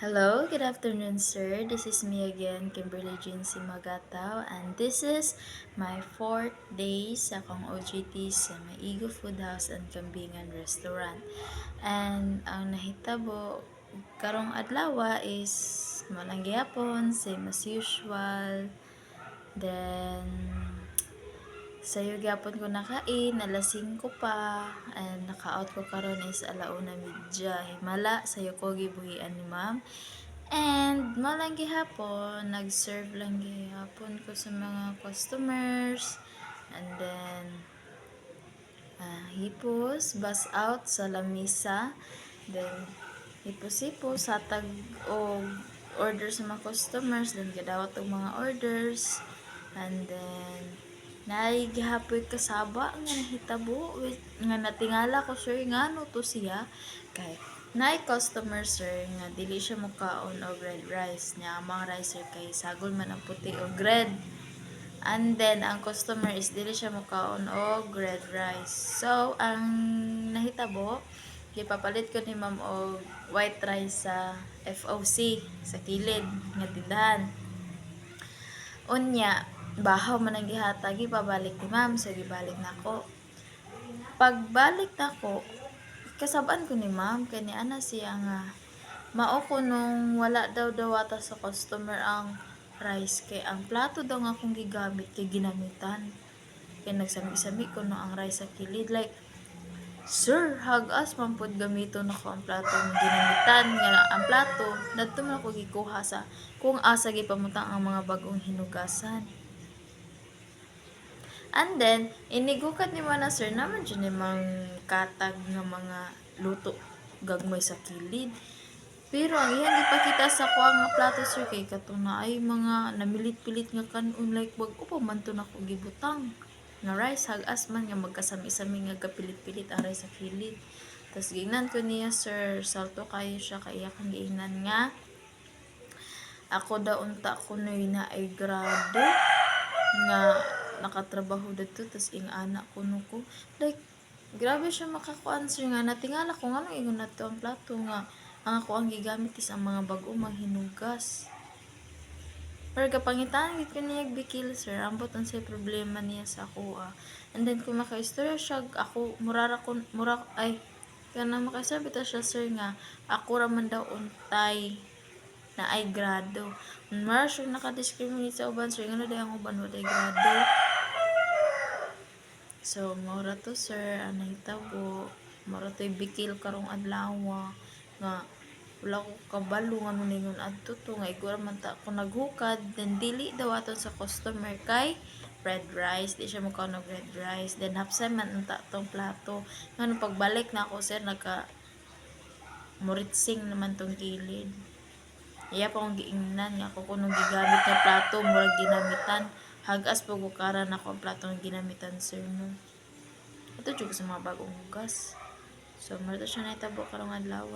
Hello, good afternoon, sir. This is me again, Kimberly Jean Simagataw, and this is my fourth day sa akong OJT sa Maigo Food House and Kambingan Restaurant. And ang nahitabo karong adlaw is malang gyapon, same as usual. Then sayo gyapon ko nakain, alas 5 pa, and naka-out ko karon is 1:30. Himala, sayo ko gibuhian ni ma'am. And malang gihapon, nag-serve lang gihapon ko sa mga customers. And then, hipos, bus out sa lamisa. Then, hipos-hipos, hatag o order sa mga customers. Then, gadawat og mga orders. And then, naigihapoy kasaba nga nahitabo nga natingala ko, sir, nga no to siya kay nay customer, sir, nga dili siya mukaon og red rice niya. Ang rice, sir, kay sagol man ang puti og red, and then ang customer is dili siya mukaon og red rice. So ang nahitabo, gipapalit ko ni ma'am og white rice sa FOC sa kilid nga tindahan. Unya, bahaw man ang gihatag, ipabalik ni ma'am, so gibalik nako. Pagbalik nako, kasabaan ko ni ma'am kay ni ana siya nga mao ko nung wala daw dawata sa customer ang rice, kay ang plato daw nga akong gigamit kay ginamitan. Kay nagsami-sami ko no ang rice sa kilid, like, sir, hagas man pud gamiton ako ang plato nga ginamitan, nga ang plato nadto man ako gikuha sa kung asa gipamutang ang mga bagong hinugasan. And then, inigukat ni mana, sir, naman dyan mang katag ng mga luto gagmay sa kilid. Pero ang iyang ipakita sa ko nga plato, sir, kay katong na ay mga namilit-pilit nga kanon, like wag upa man to nako gibutang nga rice, hagas man nga magkasami-sami nga kapilit-pilit ang rice sa kilid. Tas gingnan ko niya, sir, salto kayo siya, kaya kang giingnan nga ako daw unta ko na ay grado nga nakatrabaho dito, tas ing anak ko nuko, like, grabe siya makaku-answer nga natingala ko nga ingon na to ang plato nga ang ako ang gigamit is ang mga bag-o maghinugas. Pero kapangitan gid ko niya bikil, sir, ambot ang say problema niya sa ako. And then kung maka-istorya siya, ako murara ay kana makasabi ta siya, sir, nga ako ra man daw untay na ay grado. Mara siya naka-discriminate sa uban, sir, ngano day ang uban waday grado. So, mura to, sir, ang nahitabo. Mura to bikil karong adlaw nga wala ko kabalo nga nuningon adto to nga igura man ta ako naghukad, then dili daw aton sa customer kay red rice, di siya mukaon og red rice, then hapsay man unta tong plato. Ngano pagbalik na ako, sir, naka muritsing naman tong kilid. Iya pa akong giingnan nga ako kunong gigamit nga plato murag ginamitan, hagas po gukaran ako ang plato nga ginamitan, sir, no. Ito jud sa mga bagong hugas. So, marito siya na itabo karong adlaw.